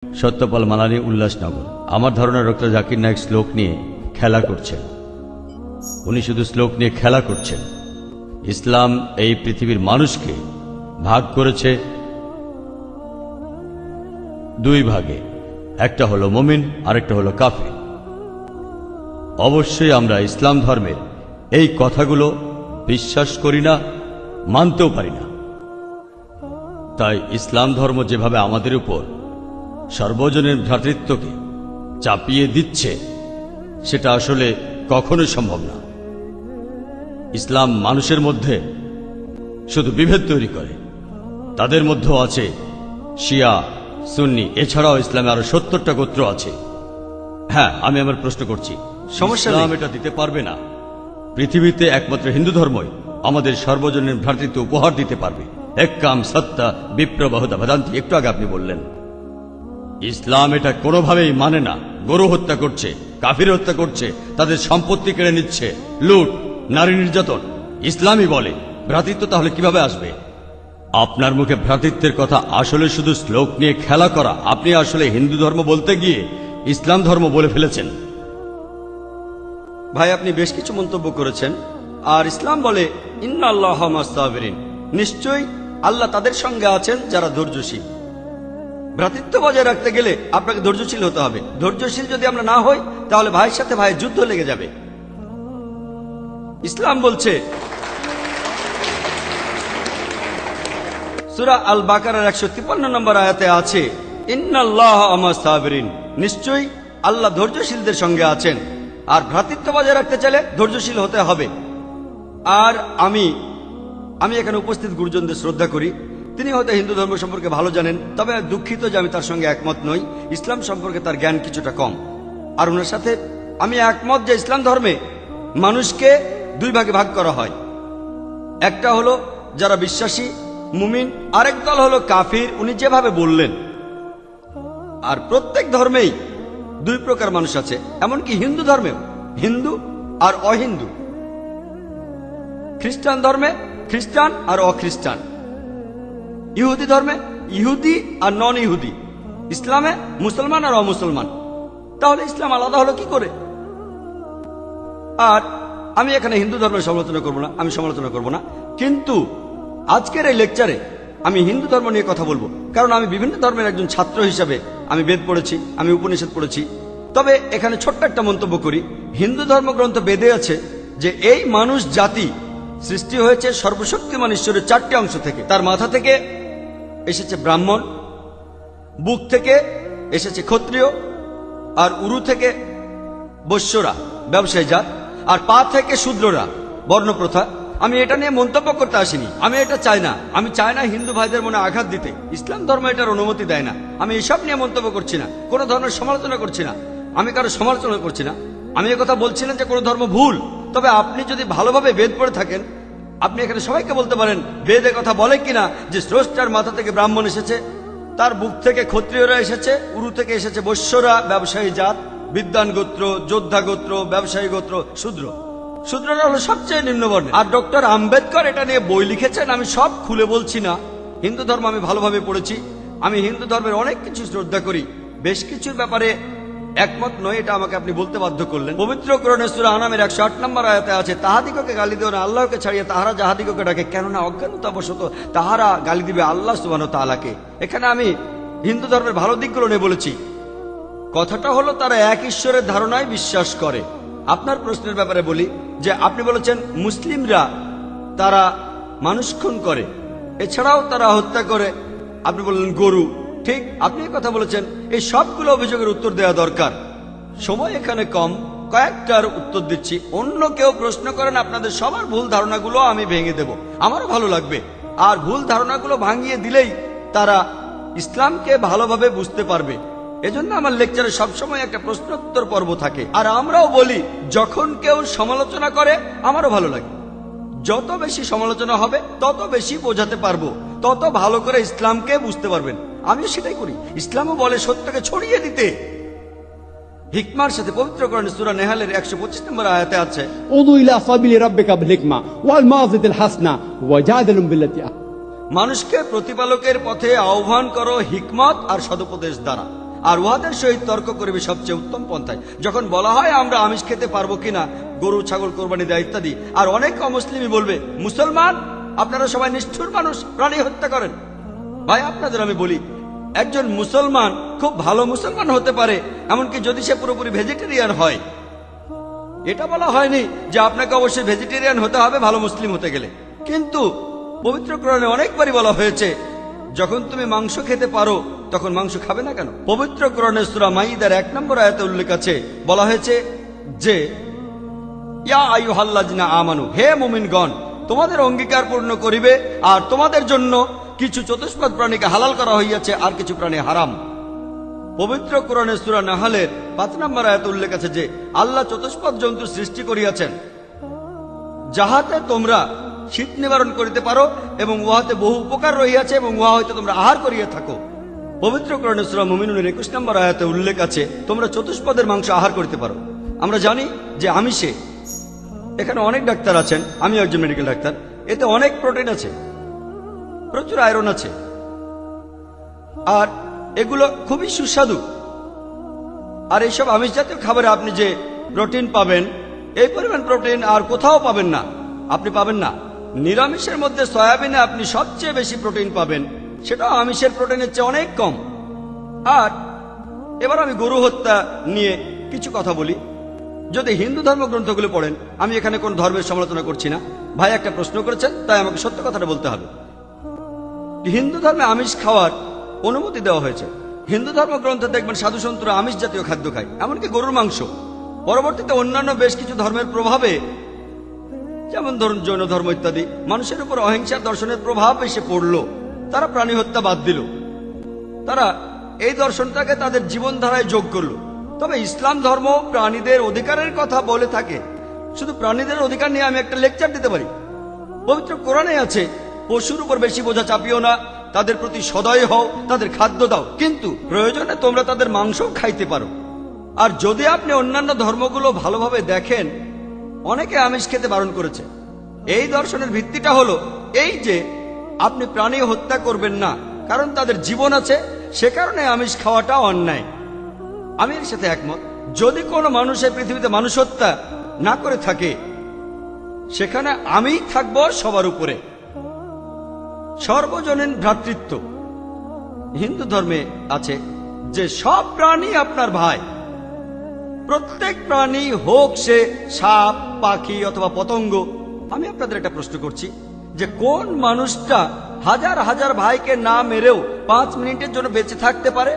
সত্যপাল মালানি, উল্লাসনগর। আমার ধারণা ডক্টর জাকির নায়েক শ্লোক নিয়ে খেলা করছেন। উনি শুধু শ্লোক নিয়ে খেলা করছেন। ইসলাম এই পৃথিবীর মানুষকে ভাগ করেছে দুই ভাগে, একটা হলো মুমিন, আরেকটা হলো কাফির। অবশ্যই আমরা ইসলাম ধর্মের এই কথাগুলো বিশ্বাস করি না, মানতেও পারি না। তাই ইসলাম ধর্ম যেভাবে আমাদের উপর সর্বজনের ভ্রাতৃত্বকে চাপিয়ে দিচ্ছে, সেটা আসলে কখনোই সম্ভব না। ইসলাম মানুষের মধ্যে শুধু বিভেদ তৈরি করে। তাদের মধ্যেও আছে শিয়া, সুন্নি, এছাড়াও ইসলামে আরো 70টা গোত্র আছে। হ্যাঁ, আমি আমার প্রশ্ন করছি, ইসলাম এটা দিতে পারবে না। পৃথিবীতে একমাত্র হিন্দু ধর্মই আমাদের সর্বজনীন ভ্রাতৃত্ব উপহার দিতে পারবে। একাম সত্তা বিপ্রবাহুদা ভদান্তি, একটু আগে আপনি বললেন। ইসলাম এটা কোনোভাবেই মানে না। গরু হত্যা করছে, কাফির হত্যা করছে, তাদের সম্পত্তি কেড়ে নিচ্ছে, লুট, নারী নির্যাতন। ইসলামই বলে ভ্রাতৃত্ব তাহলে কিভাবে আসবে? আপনার মুখে ভ্রাতৃত্বের কথা আসলে শুধু শ্লোক নিয়ে খেলা করা। আপনি আসলে হিন্দু ধর্ম বলতে গিয়ে ইসলাম ধর্ম বলে ফেলেছেন। ভাই, আপনি বেশ কিছু মন্তব্য করেছেন। আর ইসলাম বলে ইন্নাল্লাহ মাস-সাবিরিন, নিশ্চয়ই আল্লাহ তাদের সঙ্গে আছেন যারা ধৈর্যশীল। ভ্রাতৃত্ব বজায় রাখতে গেলে আপনাকে ধৈর্যশীল হতে হবে। ধৈর্যশীল যদি আমরা না হই, তাহলে ভাইয়ের সাথে ভাইয়ের যুদ্ধ লেগে যাবে। ইসলাম বলছে সূরা আল বাকারার 153 নম্বর আয়াতে আছে, ইন্নাল্লাহ মাস-সাবিরিন, নিশ্চয়ই আল্লাহ ধৈর্যশীলদের সঙ্গে আছেন। আর ভ্রাতৃত্ব বজায় রাখতে চাইলে ধৈর্যশীল হতে হবে। আর আমি এখানে উপস্থিত গুরুজনদের শ্রদ্ধা করি। তিনি হয়তো হিন্দু ধর্ম সম্পর্কে ভালো জানেন, তবে দুঃখিত যে আমি তার সঙ্গে একমত নই। ইসলাম সম্পর্কে তার জ্ঞান কিছুটা কম। আর ওনার সাথে আমি একমত যে ইসলাম ধর্মে মানুষকে দুই ভাগে ভাগ করা হয়। একটা হলো যারা বিশ্বাসী মুমিন, আরেক দল হলো কাফির, উনি যেভাবে বললেন। আর প্রত্যেক ধর্মেই দুই প্রকার মানুষ আছে, এমনকি হিন্দু ধর্মেও হিন্দু আর অহিন্দু। খ্রিস্টান ধর্মে খ্রিস্টান আর অখ্রিস্টান, ইহুদি ধর্মে ইহুদি আর নন ইহুদি, ইসলামে মুসলমান আর অমুসলমান। তাহলে ইসলাম আলাদা হলো কি করে? আর আমি এখানে হিন্দু ধর্মের সমালোচনা করব না, আমি সমালোচনা করব না। কিন্তু আজকের এই লেকচারে আমি হিন্দু ধর্ম নিয়ে কথা বলবো, কারণ আমি বিভিন্ন ধর্মের একজন ছাত্র হিসাবে আমি বেদ পড়েছি, আমি উপনিষদ পড়েছি। তবে এখানে ছোট্ট একটা মন্তব্য করি। হিন্দু ধর্মগ্রন্থ বেদে আছে যে এই মানুষ জাতি সৃষ্টি হয়েছে সর্বশক্তিমান ঈশ্বরের 4টি অংশ থেকে। তার মাথা থেকে এসেছে ব্রাহ্মণ, বুক থেকে এসেছে ক্ষত্রিয়, আর উরু থেকে বৈশ্যরা ব্যবসায়ী জাত, আর পা থেকে শূদ্ররা বর্ণপ্রথা। আমি এটা নিয়ে মন্তব্য করতে আসিনি, আমি এটা চাই না। আমি চাই না হিন্দু ভাইদের মনে আঘাত দিতে। ইসলাম ধর্ম এটার অনুমতি দেয় না। আমি এসব নিয়ে মন্তব্য করছি না, কোনো ধর্মের সমালোচনা করছি না, আমি কারো সমালোচনা করছি না। আমি কথা বলছি না যে কোনো ধর্ম ভুল। তবে আপনি যদি ভালোভাবে বেদ পড়ে থাকেন, আপনি এখানে সবাইকে বলতে পারেন বেদে কথা বলে কিনা যে স্রষ্টার মাথা থেকে ব্রাহ্মণ এসেছে, তার বুক থেকে ক্ষত্রিয়রা এসেছে, উরু থেকে এসেছে বৈশ্যরা ব্যবসায়ী জাত, বিদ্বান গোত্র, যোদ্ধা গোত্র, ব্যবসায়ী গোত্র, শূদ্র। শূদ্ররা হলো সবচেয়ে নিম্নবর্ণের। আর ডক্টর আম্বেদকর এটা নিয়ে বই লিখেছেন। আমি সব খুলে বলছি না। হিন্দু ধর্ম আমি ভালোভাবে পড়েছি। আমি হিন্দু ধর্মের অনেক কিছু শ্রদ্ধা করি, বেশ কিছুর ব্যাপারে একমত নয়, এটা আমাকে আপনি বলতে বাধ্য করলেন। পবিত্র কোরআনে সূরা আনামের 108 নম্বর আয়াতে আছে, তাহাদিগকে গালি দিও না আল্লাহকে ছাড়িয়ে তাহারা যাহাদিগকে ডাকে, কেননা অজ্ঞানতাবশত তাহারা গালি দিবে আল্লাহ সুবহানাহু ওয়া তাআলাকে। এখানে আমি হিন্দু ধর্মের ভালো দিকগুলো নিয়ে বলেছি। কথাটা হলো তারা এক ঈশ্বরের ধারণায় বিশ্বাস করে। আপনার প্রশ্নের ব্যাপারে বলি যে আপনি বলেছেন মুসলিমরা তারা মানুষ খুন করে, এছাড়াও তারা হত্যা করে। আপনি বললেন গরু, ঠিক আপনি কথা বলেছেন। এই সবগুলো অভিযোগের উত্তর দেওয়া দরকার। সময় এখানে কম, কয়েকটার উত্তর দিচ্ছি। অন্য কেউ প্রশ্ন করেন, আপনাদের সবার ভুল ধারণাগুলো আমি ভেঙে দেব, আমারও ভালো লাগবে। আর ভুল ধারণাগুলো ভাঙিয়ে দিলেই তারা ইসলামকে ভালোভাবে বুঝতে পারবে। এজন্য আমার লেকচারে সবসময় একটা প্রশ্নোত্তর পর্ব থাকে। আর আমরাও বলি, যখন কেউ সমালোচনা করে আমারও ভালো লাগে। যত বেশি সমালোচনা হবে তত বেশি বোঝাতে পারবো, তত ভালো করে ইসলামকে বুঝতে পারবেন। আমিও সেটাই করি। ইসলামও বলে সত্যকে ছড়িয়ে দিতে। হিকমার সাথে পবিত্র কোরআনে সূরা নেহালের 125 নম্বর আয়াতে আছে, উদু ইলা সাবিলি রাব্বিকা বিল হিকমা ওয়াল মাউযিতিল হাসনা ওয়াজাদিলুম বিল্লাতি। মানুষকে প্রতিপালকের পথে আহ্বান করো হিকমত আর সদুপদেশ দ্বারা। আর উহাদের সহিত তর্ক করিবে সবচেয়ে উত্তম পন্থায়। যখন বলা হয় আমরা আমিষ খেতে পারবো কিনা, গরু ছাগল কোরবানি দেয় ইত্যাদি, আর অনেক অমুসলিমই বলবে মুসলমান আপনারা সবাই নিষ্ঠুর মানুষ, প্রাণী হত্যা করেন। ভাই আপনাদের আমি বলি, একজন মুসলমান খুব ভালো মুসলমান হতে পারে, এমনকি যদি সে পুরোপুরি ভেজিটেরিয়ান হয়। এটা বলা হয়নি যে আপনাকে অবশ্যই ভেজিটেরিয়ান হতে হবে ভালো মুসলিম হতে গেলে, কিন্তু পবিত্র কোরআনে অনেকবারই বলা হয়েছে যখন তুমি মাংস খেতে পারো তখন মাংস খাবে না কেন। পবিত্র কোরআনে সূরা মাইদার 1 নম্বর আয়াতে উল্লেখ আছে, বলা হয়েছে যে ইয়া আইয়ুহাল্লাযিনা আমানু, হে মুমিনগণ, তোমাদের অঙ্গীকার পূর্ণ করিবে আর তোমাদের জন্য কিছু চতুষ্পদ প্রাণীকে হালাল করা হইয়াছে আর কিছু প্রাণী হারাম। পবিত্র কোরআনে সূরা নাহলের 5 নম্বর আয়াতে উল্লেখ আছে যে আল্লাহ চতুষ্পদ জন্তু সৃষ্টি করিয়াছেন যাহাতে তোমরা শীত নিবারণ করিতে পারো এবং উহাতে বহু উপকার রহিয়াছে এবং উহা হইতে তোমরা আহার করিয়া থাকো। পবিত্র কোরআনে সূরা মুমিনুনের 21 নম্বর আয়াতে উল্লেখ আছে তোমরা চতুষ্পদের মাংস আহার করতে পারো। আমরা জানি যে আমিষে, এখানে অনেক ডাক্তার আছেন, আমি একজন মেডিকেল ডাক্তার, এতে অনেক প্রোটিন আছে, প্রচুর আয়রন আছে, আর এগুলো খুবই সুস্বাদু। আর এইসব আমিষ জাতীয় খাবারে আপনি যে প্রোটিন পাবেন, এই পরিমাণ প্রোটিন আর কোথাও পাবেন না, আপনি পাবেন না। নিরামিষের মধ্যে সয়াবিনে আপনি সবচেয়ে বেশি প্রোটিন পাবেন, সেটাও আমিষের প্রোটিনের চেয়ে অনেক কম। আর এবার আমি গরু হত্যা নিয়ে কিছু কথা বলি। যদি হিন্দু ধর্মগ্রন্থগুলো পড়েন, আমি এখানে কোন ধর্মের সমালোচনা করছি না, ভাই একটা প্রশ্ন করেছেন তাই আমাকে সত্য কথাটা বলতে হবে। হিন্দু ধর্মে আমিষ খাওয়ার অনুমতি দেওয়া হয়েছে। হিন্দু ধর্মগ্রন্থে দেখবেন সাধু সন্তরা আমিষ জাতীয় খাদ্য খায়, এমনকি গরুর মাংস। পরবর্তীতে অন্যান্য বেশ কিছু ধর্মের প্রভাবে, যেমন ধরুন জৈন ধর্ম ইত্যাদি, মানুষের উপর অহিংসার দর্শনের প্রভাব এসে পড়ল, তারা প্রাণী হত্যা বাদ দিল, তারা এই দর্শনটাকে তাদের জীবনধারায় যোগ করল। তবে ইসলাম ধর্ম প্রাণীদের অধিকারের কথা বলে থাকে। শুধু প্রাণীদের অধিকার নিয়ে আমি একটা লেকচার দিতে পারি। পবিত্র কোরআনে আছে পশুর উপর বেশি বোঝা চাপিও না, তাদের প্রতি সদয় হও, তাদের খাদ্য দাও, কিন্তু প্রয়োজনে তোমরা তাদের মাংস খাইতে পারো। আর যদি আপনি অন্যান্য ধর্মগুলো ভালোভাবে দেখেন, অনেকে আমিষ খেতে বারণ করেছে। এই দর্শনের ভিত্তিটা হলো এই যে আপনি প্রাণী হত্যা করবেন না, কারণ তাদের জীবন আছে, সে কারণে আমিষ খাওয়াটা অন্যায়। আমি এর সাথে একমত। যদি কোনো মানুষ এই পৃথিবীতে মানুষ হত্যা না করে থাকে, সেখানে আমিই থাকবো সবার উপরে। সর্বজনীন ভ্রাতৃত্ব হিন্দু ধর্মে আছে যে সব প্রাণী আপনার ভাই। প্রত্যেক প্রাণী হোক সে সাপ, পাখি অথবা পতঙ্গ। আমি আপনাদের একটা প্রশ্ন করছি যে কোন মানুষটা হাজার হাজার ভাইকে না মেরেও 5 মিনিটের জন্য বেঁচে থাকতে পারে?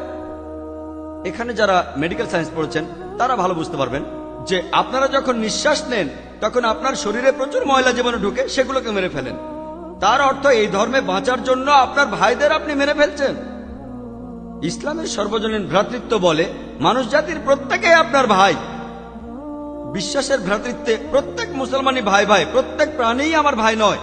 এখানে যারা মেডিকেল সায়েন্স পড়েছেন তারা ভালো বুঝতে পারবেন যে আপনারা যখন নিঃশ্বাস নেন তখন আপনার শরীরে প্রচুর ময়লা জীবাণু ঢুকে, সেগুলোকে মেরে ফেলেন। তার অর্থ এই ধর্মে বাঁচার জন্য আপনার ভাইদের আপনি মেরে ফেলছেন। ইসলামের সর্বজনীন ভ্রাতৃত্ব বলে মানুষ জাতির প্রত্যেকেই আপনার ভাই। বিশ্বাসের ভ্রাতৃত্বে প্রত্যেক মুসলমানই ভাই ভাই, প্রত্যেক প্রাণীই আমার ভাই নয়।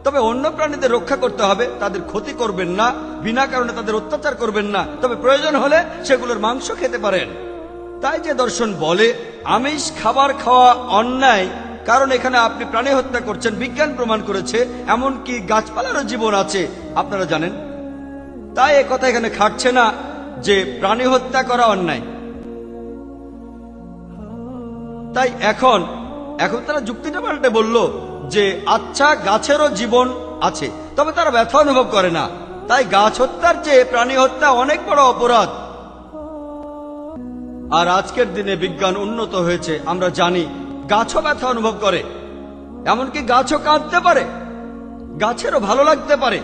তবে অন্য প্রাণীদের রক্ষা করতে হবে, তাদের ক্ষতি করবেন না, বিনা কারণে তাদের অত্যাচার করবেন না, তবে প্রয়োজন হলে সেগুলোর মাংস খেতে পারেন। তাই যে দর্শন বলে আমিষ খাবার খাওয়া অন্যায়, কারণ এখানে আপনি প্রাণী হত্যা করছেন, বিজ্ঞান প্রমাণ করেছে, এমনকি গাছপালারও জীবন আছে, আপনারা জানেন। তাই একথা এখানে খাটছে না যে প্রাণী হত্যা করা অন্যায়। তাই এখন তারা যুক্তিটা পাল্টে বলল যে আচ্ছা গাছেরও জীবন আছে, তবে তারা ব্যথা অনুভব করে না, তাই গাছ হত্যার চেয়ে প্রাণী হত্যা অনেক বড় অপরাধ। আর আজকের দিনে বিজ্ঞান উন্নত হয়েছে, আমরা জানি গাছও ব্যথা অনুভব করে, এমনকি গাছও কাঁদতে পারে, গাছেরও ভালো লাগতে পারে।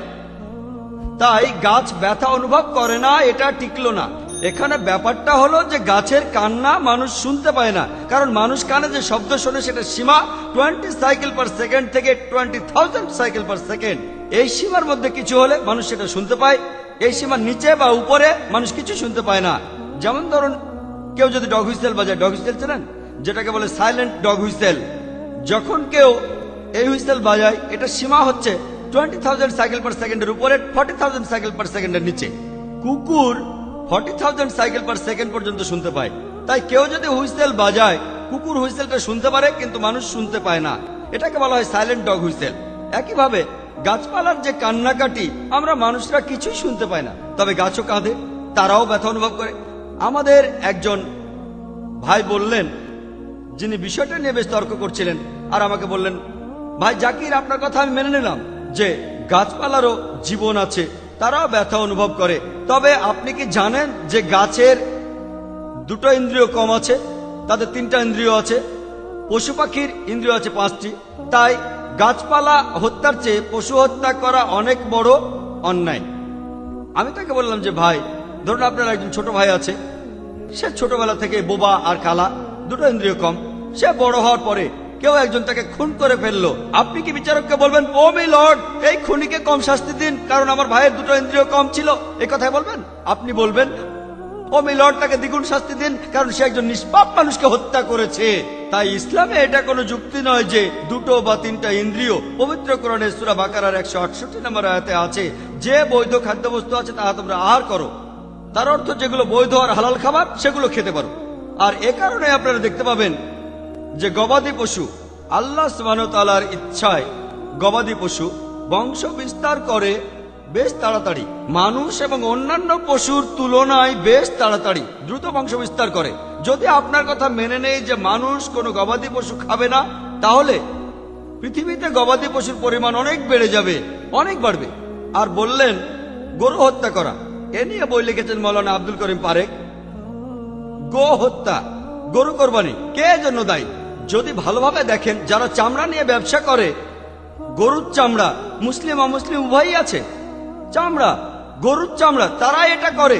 তাই গাছ ব্যথা অনুভব করে না, এটা টিকলো না। এখানে ব্যাপারটা হলো যে গাছের কান্না মানুষ শুনতে পায় না, কারণ মানুষ কানে যে শব্দ শোনে সেটা সীমা 20 সাইকেল পার সেকেন্ড থেকে 20,000 সাইকেল পার সেকেন্ড। এই সীমার মধ্যে কিছু হলে মানুষ সেটা শুনতে পায়, এই সীমার নিচে বা উপরে মানুষ কিছু শুনতে পায় না। যেমন ধরুন কেউ যদি ডগ হুইসেল বাজায়, ডগ হুইসেল চেনেন, যেটাকে বলে সাইলেন্ট ডগ হুইসেল। যখন কেউ এই হুইসেল বাজায়, এটা সীমা হচ্ছে 20,000 সাইকেল পার সেকেন্ডের উপরে, 40,000 সাইকেল পার সেকেন্ডের নিচে। কুকুর 40,000 সাইকেল পার সেকেন্ড পর্যন্ত শুনতে পায়। তাই কেউ যদি হুইসেল বাজায়, কুকুর হুইসেলটা শুনতে পারে কিন্তু মানুষ শুনতে পায় না, এটাকে বলা হয় সাইলেন্ট ডগ হুইসেল। একইভাবে গাছপালার যে কান্নাকাটি আমরা মানুষরা কিছুই শুনতে পায় না, তবে গাছও কাঁদে, তারাও ব্যথা অনুভব করে। আমাদের একজন ভাই বললেন, যিনি বিষয়টা নিয়ে বেশ তর্ক করছিলেন, আর আমাকে বললেন, ভাই জাকির, আপনার কথা আমি মেনে নিলাম যে গাছপালারও জীবন আছে, তারাও ব্যথা অনুভব করে, তবে আপনি কি জানেন যে গাছের দুটো ইন্দ্রিয় কম আছে, তাদের 3টা ইন্দ্রিয় আছে, পশু পাখির ইন্দ্রিয় আছে 5টি, তাই গাছপালা হত্যার চেয়ে পশু হত্যা করা অনেক বড় অন্যায়। আমি তাকে বললাম যে ভাই, ধরুন আপনার একজন ছোট ভাই আছে, সে ছোটবেলা থেকে বোবা আর কালা, দুটো ইন্দ্রিয় কম, সে বড় হওয়ার পরে কেউ একজন তাকে খুন করে ফেললো, আপনি কি বিচারককে বলবেন, ও মাই লর্ড, এই খুনিকে কম শাস্তি দিন কারণ আমার ভাইয়ের দুটো ইন্দ্রিয় কম ছিল, এই কথাই বলবেন? আপনি বলবেন, ও মাই লর্ড, তাকে দ্বিগুণ শাস্তি দিন কারণ সে একজন নিষ্পাপ মানুষকে হত্যা করেছে। তাই ইসলামে এটা কোনো যুক্তি নয় যে 2 বা 3টা ইন্দ্রিয়। পবিত্র কোরআনে সূরা বাকারার 168 নম্বর আয়াতে আছে, যে বৈধ খাদ্যবস্তু আছে তাহা তোমরা আহার করো। তার অর্থ যেগুলো বৈধ আর হালাল খাবার সেগুলো খেতে পারো। আর এ কারণে আপনারা দেখতে পাবেন যে গবাদি পশু, আল্লাহ সুবহানাহু ওয়া তাআলার ইচ্ছায় গবাদি পশু বংশ বিস্তার করে বেশ তাড়াতাড়ি, মানুষ এবং অন্যান্য পশুর তুলনায় বেশ তাড়াতাড়ি দ্রুত বংশ বিস্তার করে। যদি আপনার কথা মেনে নেই যে মানুষ কোনো গবাদি পশু খাবে না, তাহলে পৃথিবীতে গবাদি পশুর পরিমাণ অনেক বেড়ে যাবে, অনেক বাড়বে। আর বললেন গরু হত্যা করা, এ নিয়ে বই লিখেছেন মাওলানা আব্দুল করিম পারেক। গো হত্যা, গরু কোরবানি কে জন্য দায়ী? যদি ভালোভাবে দেখেন, যারা চামড়া নিয়ে ব্যবসা করে, গরুর চামড়া মুসলিম অমুসলিম উভয়ই আছে, চামড়া, গরুর চামড়া, তারা এটা করে।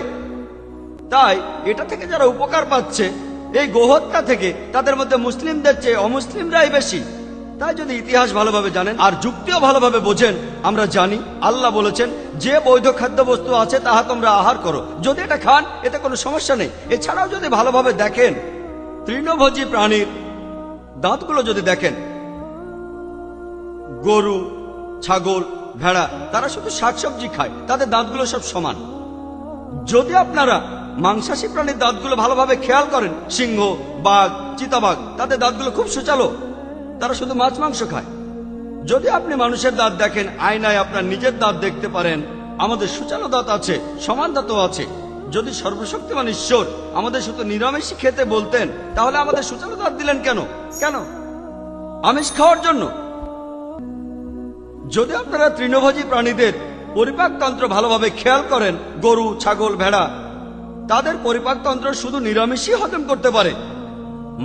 তাই এটা থেকে যারা উপকার পাচ্ছে এই গোহত্যা থেকে, তাদের মধ্যে মুসলিমদের চেয়ে অমুসলিমরাই বেশি। তাই যদি ইতিহাস ভালোভাবে জানেন আর যুক্তিও ভালোভাবে বোঝেন, আমরা জানি আল্লাহ বলেছেন যে বৈধ খাদ্যবস্তু আছে তাহা তোমরা আহার করো, যদি এটা খান এতে কোনো সমস্যা নেই। এছাড়াও যদি ভালোভাবে দেখেন, তৃণভোজী প্রাণীর দাঁতগুলো যদি দেখেন, গরু, ছাগল, ভেড়া, তারা শুধু শাকসবজি খায়, তাদের দাঁতগুলো সব সমান। যদি আপনারা মাংসাশী প্রাণীর দাঁতগুলো ভালোভাবে খেয়াল করেন, সিংহ, বাঘ, চিতাবাঘ, তাদের দাঁতগুলো খুব সুচালো, তারা শুধু মাছ মাংস খায়। যদি আপনি মানুষের দাঁত দেখেন, আয়নায় আপনার নিজের দাঁত দেখতে পারেন, আমাদের সুচালো দাঁত আছে, সমান দাঁতও আছে। যদি সর্বশক্তিমান ঈশ্বর আমাদের শুধু নিরামিষই খেতে বলতেন, তাহলে আমাদের সুচালো দাঁত দিলেন কেন? কেন? আমিষ খাওয়ার জন্য? যদি আপনারা তৃণভোজী প্রাণীদের পরিপাকতন্ত্র ভালোভাবে খেয়াল করেন, গরু, ছাগল, ভেড়া, তাদের পরিপাকতন্ত্র শুধু নিরামিষই হজম করতে পারে।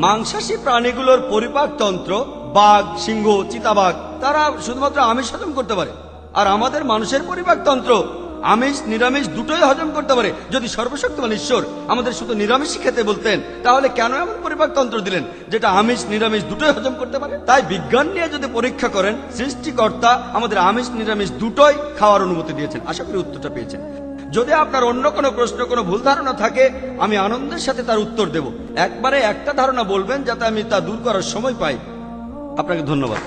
মাংসাশী প্রাণীগুলোর পরিপাকতন্ত্র, বাঘ, সিংহ, চিতাবাঘ, তারা শুধুমাত্র আমিষ হজম করতে পারে। আর আমাদের মানুষের পরিপাকতন্ত্র আমিষ নিরামিষ দুটোই হজম করতে পারে। যদি সর্বশক্তিমান ঈশ্বর আমাদের শুধু নিরামিষই খেতে বলতেন, তাহলে কেন এমন পরিপাকতন্ত্র দিলেন যেটা আমিষ নিরামিষ দুটোই হজম করতে পারে? তাই বিজ্ঞান নিয়ে যদি পরীক্ষা করেন, সৃষ্টিকর্তা আমাদের আমিষ নিরামিষ দুটোই খাওয়ার অনুমতি দিয়েছেন। আশা করি উত্তরটা পেয়েছেন। যদি আপনার অন্য কোনো প্রশ্ন, কোনো ভুল ধারণা থাকে, আমি আনন্দের সাথে তার উত্তর দেব। একবারে একটা ধারণা বলবেন যাতে আমি তা দূর করার সময় পাই। আপনাকে ধন্যবাদ।